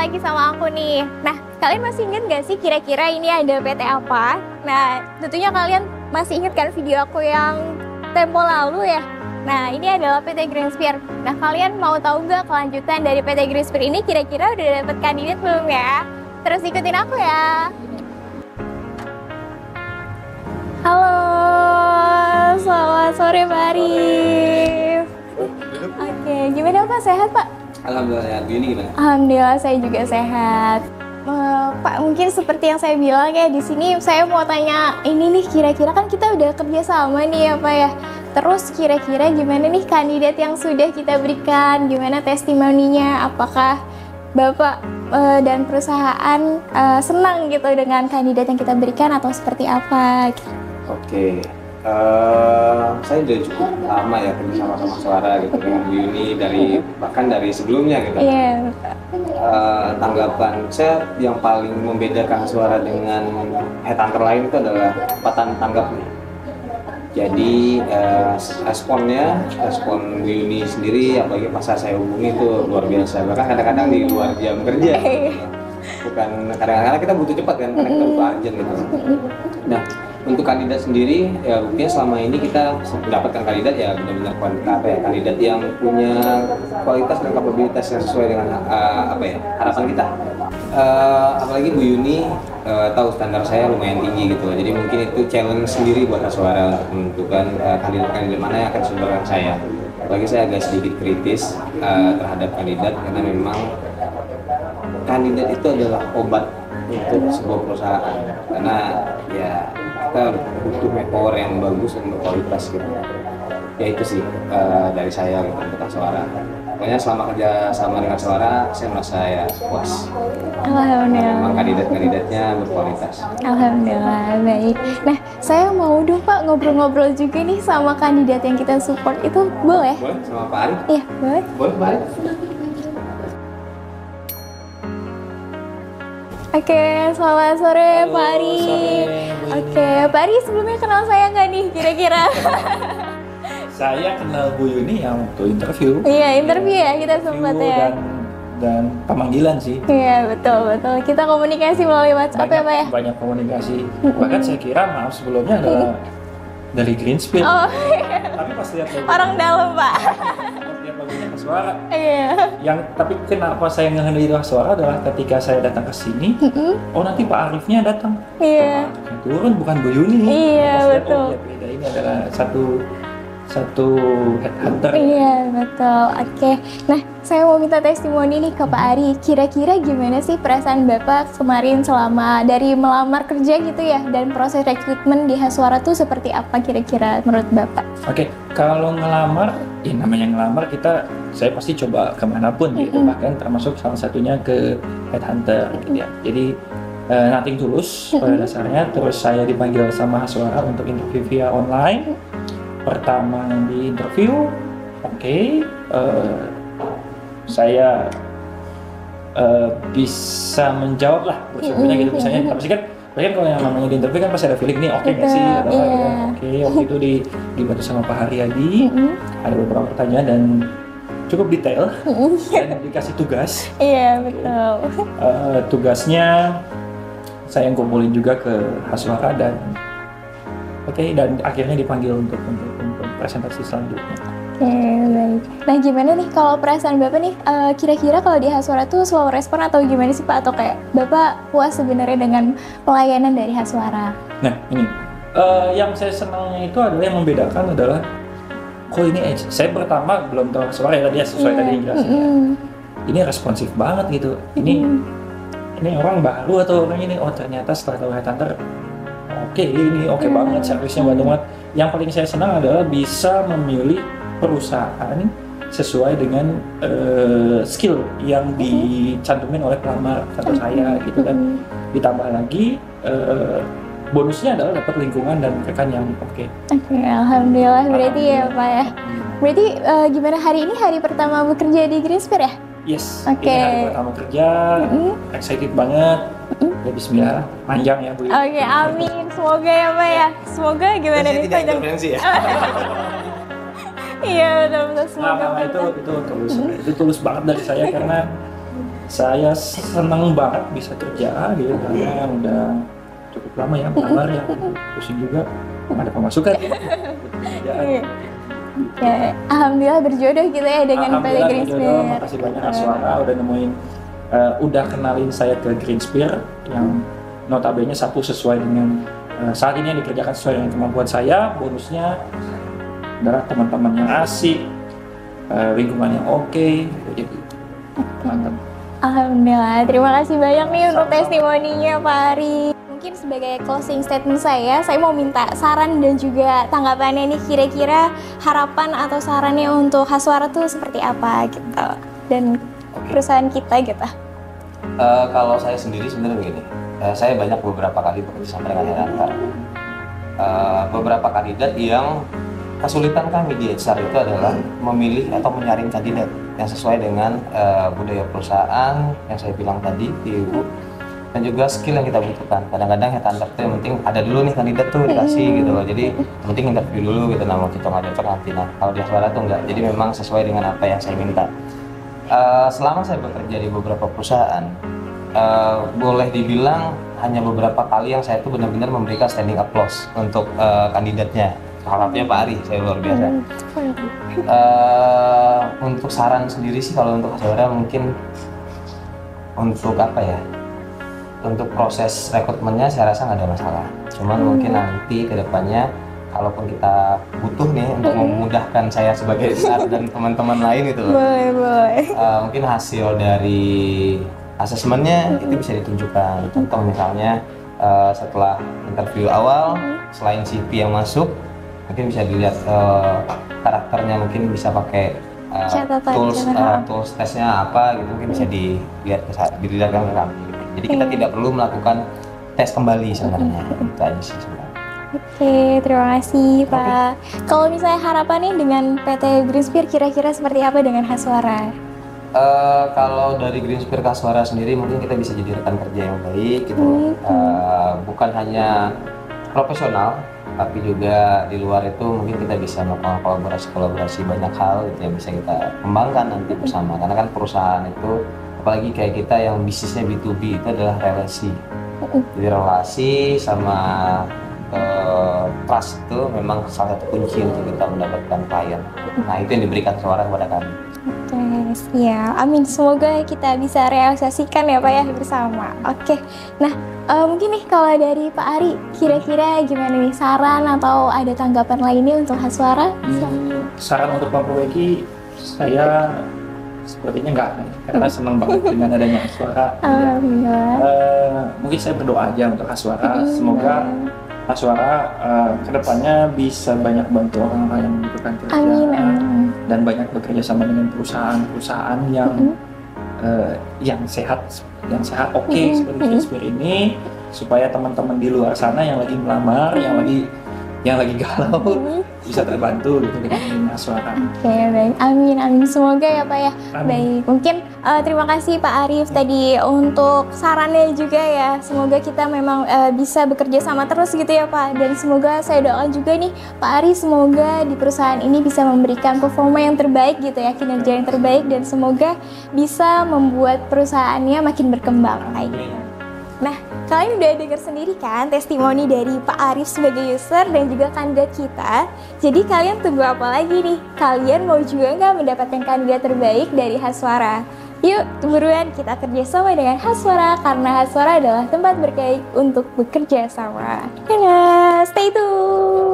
lagi sama aku nih. Nah, kalian masih ingat gak sih kira-kira ini ada PT apa? Nah, tentunya kalian masih ingat kan video aku yang tempo lalu ya? Nah, ini adalah PT Greensphere. Nah, kalian mau tahu nggak kelanjutan dari PT Greensphere ini kira-kira udah dapet kandidat belum ya? Terus ikutin aku ya. Halo, selamat sore Pak Arif. Oke, gimana Pak? Sehat Pak? Alhamdulillah sehat. Ini gimana? Alhamdulillah saya juga sehat. Pak, mungkin seperti yang saya bilang ya, di sini saya mau tanya ini nih, kira-kira kan kita udah kerja sama nih ya Pak ya. Terus kira-kira gimana nih kandidat yang sudah kita berikan, gimana testimoninya, apakah Bapak dan perusahaan senang gitu dengan kandidat yang kita berikan atau seperti apa? Oke, saya udah cukup lama ya kerja sama Suara gitu dengan Bu Yuni bahkan dari sebelumnya gitu. Iya. Tanggapan saya yang paling membedakan Suara dengan headhunter lain itu adalah kecepatan tanggapnya. Jadi respon Bu Yuni sendiri, apalagi pas saya hubungi itu luar biasa. Bahkan kadang-kadang di luar jam kerja. Bukan kadang-kadang kita butuh cepat kan, karena kita butuh urgent gitu. Nah, untuk kandidat sendiri ya buktinya selama ini kita mendapatkan kandidat ya benar-benar kandidat yang punya kualitas dan kapabilitas yang sesuai dengan harapan kita. Apalagi Bu Yuni tahu standar saya lumayan tinggi gitu, jadi mungkin itu challenge sendiri buat Suara untuk menentukan kandidat mana yang akan disodorkan saya. Apalagi saya agak sedikit kritis terhadap kandidat karena memang kandidat itu adalah obat untuk sebuah perusahaan, karena ya kita butuh manpower yang bagus dan berkualitas gitu. Ya itu sih dari saya gitu untuk Suara. Pokoknya selama kerja sama dengan Suara, saya merasa ya puas. Alhamdulillah. Memang kandidat-kandidatnya berkualitas. Alhamdulillah, baik. Nah, saya mau dong Pak ngobrol-ngobrol juga nih sama kandidat yang kita support itu, boleh? Boleh sama Pak Arif? Iya, boleh. Boleh Pak Arif? Oke, selamat sore Halo, Pak Ari. sore, Bu Yuni. Oke, Pak Ari sebelumnya kenal saya nggak nih kira-kira? Saya kenal Bu Yuni yang waktu interview. Iya, interview ya kita sempat ya. Dan pemanggilan sih. Iya, betul. Kita komunikasi melalui WhatsApp ya Pak ya? Banyak komunikasi. Bahkan saya kira maaf sebelumnya adalah dari Greensphere. Oh, Tapi pas lihat logo, orang dalam Pak. pas lihat logonya Suara. Iya. Tapi kenapa saya ngehandle Suara adalah ketika saya datang ke sini, oh nanti Pak Arifnya datang. Iya. Yang turun bukan Bu Yuni. Iya, Pas lihat, betul. Oh, ya beda, ini adalah satu headhunter. Iya, betul. Oke. Nah, saya mau minta testimoni nih ke Pak Ari. Kira-kira gimana sih perasaan Bapak kemarin selama dari melamar kerja gitu ya, dan proses rekrutmen di Haswara tuh seperti apa kira-kira menurut Bapak? Oke, kalau ngelamar, ya namanya ngelamar saya pasti coba kemanapun gitu, bahkan termasuk salah satunya ke headhunter gitu ya. Jadi nothing tulus pada dasarnya. Terus saya dipanggil sama Haswara untuk interview via online. Pertama di interview, saya bisa menjawab lah bersyukurnya gitu misalnya. Tapi kan kalau yang namanya di interview kan pasti ada feeling nih oke nggak sih atau apa gitu. Oke, waktu itu dibantu sama Pak Haryadi, ada beberapa pertanyaan dan cukup detail dan dikasih tugas. Iya, betul. Tugasnya saya kumpulin juga ke Haswara dan dan akhirnya dipanggil untuk presentasi selanjutnya. Oke, baik. Nah, gimana nih kalau perasaan Bapak nih, kira-kira kalau di Haswara tuh slow respon atau gimana sih Pak? Atau kayak Bapak puas sebenarnya dengan pelayanan dari Haswara? Nah, ini yang saya senangnya itu adalah yang membedakan adalah kok ini saya pertama belum tahu Haswara ya tadi ya, sesuai tadi yang jelasin ya. Ini responsif banget gitu. Ini orang baru atau orang ini ternyata setelah tahu headhunter ini oke banget, servisnya bantu banget. Yang paling saya senang adalah bisa memilih perusahaan sesuai dengan skill yang dicantumin oleh pelamar kantor saya gitu kan. Ditambah lagi bonusnya adalah dapat lingkungan dan rekan yang oke. Oke, alhamdulillah berarti ya Pak ya. Berarti gimana hari ini hari pertama bekerja di Greensphere ya? Yes, Oke. ini hari pertama kerja, excited banget. Ya bismillah, panjang ya Bu. Oke, amin. Semoga ya Pak ya. Semoga gimana nih Tidak panjang. intervensi ya. Iya, betul-betul. Semoga Nah, itu tulus banget dari saya karena Saya senang banget bisa kerja gitu karena udah cukup lama ya melamar ya, pusing juga, ada pemasukan ya. Pekerjaan. Ya, alhamdulillah berjodoh gitu ya dengan PT Alhamdulillah Green berjodoh, Spear. makasih banyak Haswara udah nemuin, udah kenalin saya ke Green Spear yang notabene satu sesuai dengan saat ini yang dikerjakan sesuai dengan kemampuan saya. Bonusnya adalah teman-teman yang asik, lingkungan yang oke, gitu. Mantap. Alhamdulillah, terima kasih banyak nih untuk testimoninya Pak Ari. Mungkin sebagai closing statement saya mau minta saran dan juga tanggapannya nih, kira-kira harapan atau sarannya untuk Haswara tuh seperti apa gitu, dan perusahaan kita gitu. Kalau saya sendiri sebenarnya begini, saya banyak beberapa kali bekerja sama dengan headhunter. Beberapa kandidat yang kesulitan kami di HR itu adalah memilih atau menyaring kandidat yang sesuai dengan budaya perusahaan yang saya bilang tadi, view, dan juga skill yang kita butuhkan. Kadang-kadang headhunter itu yang penting ada dulu nih kandidat tuh dikasih gitu loh, jadi yang penting interview dulu gitu, nah mau cocok nggak cocok nanti. Nah kalau di Haswara tuh enggak, jadi memang sesuai dengan apa yang saya minta. Selama saya bekerja di beberapa perusahaan, boleh dibilang hanya beberapa kali yang saya tuh benar-benar memberikan standing applause untuk kandidatnya. Salah satunya Pak Ari, saya luar biasa. Untuk saran sendiri sih kalau untuk Haswara mungkin untuk apa ya? Untuk proses rekrutmennya saya rasa nggak ada masalah. Cuman mungkin nanti ke depannya kalaupun kita butuh nih untuk memudahkan saya sebagai HR dan teman-teman lain gitu loh. Boleh. Mungkin hasil dari asesmennya itu bisa ditunjukkan. Contoh misalnya setelah interview awal, selain CV yang masuk, mungkin bisa dilihat karakternya, mungkin bisa pakai tools tesnya apa gitu, mungkin bisa dilihat ke kami. Jadi kita tidak perlu melakukan tes kembali sebenarnya. Itu aja sih sebenarnya. Oke, terima kasih Pak. Kalau misalnya harapannya dengan PT Green Spear kira-kira seperti apa dengan Haswara? Kalau dari Green Spear ke Haswara sendiri mungkin kita bisa jadi rekan kerja yang baik gitu. Bukan hanya profesional, tapi juga di luar itu mungkin kita bisa melakukan kolaborasi banyak hal gitu yang bisa kita kembangkan nanti bersama. Karena kan perusahaan itu, apalagi kayak kita yang bisnisnya B2B, itu adalah relasi. Jadi relasi sama trust itu memang salah satu kunci untuk kita mendapatkan klien. Nah itu yang diberikan Haswara kepada kami. Oke, ya, amin. Semoga kita bisa realisasikan ya Pak ya bersama. Oke, nah mungkin nih kalau dari Pak Ari, kira-kira gimana nih saran atau ada tanggapan lainnya untuk Haswara? Saran untuk memperbaiki, saya sepertinya enggak, karena senang banget dengan adanya Haswara. Mungkin saya berdoa aja untuk Haswara, semoga Haswara kedepannya bisa banyak bantu orang-orang yang membutuhkan kerjaan, dan banyak bekerja sama dengan perusahaan-perusahaan yang sehat, oke, seperti Green Spear ini, supaya teman-teman di luar sana yang lagi melamar, yang lagi galau bisa terbantu gitu dengan Haswara. Oke, baik. Amin. Semoga ya Pak ya. Amin. Baik, mungkin terima kasih Pak Arif tadi untuk sarannya juga ya. Semoga kita memang bisa bekerja sama terus gitu ya Pak. Dan semoga saya doakan juga nih Pak Arif, semoga di perusahaan ini bisa memberikan performa yang terbaik gitu ya, kinerja yang terbaik, dan semoga bisa membuat perusahaannya makin berkembang. Nah, kalian udah dengar sendiri kan testimoni dari Pak Arif sebagai user dan juga kandidat kita. Jadi kalian tunggu apa lagi nih? Kalian mau juga nggak mendapatkan kandidat terbaik dari Haswara? Yuk, buruan kita kerjasama dengan Haswara, karena Haswara adalah tempat terbaik untuk bekerja sama. Dadah, stay tune!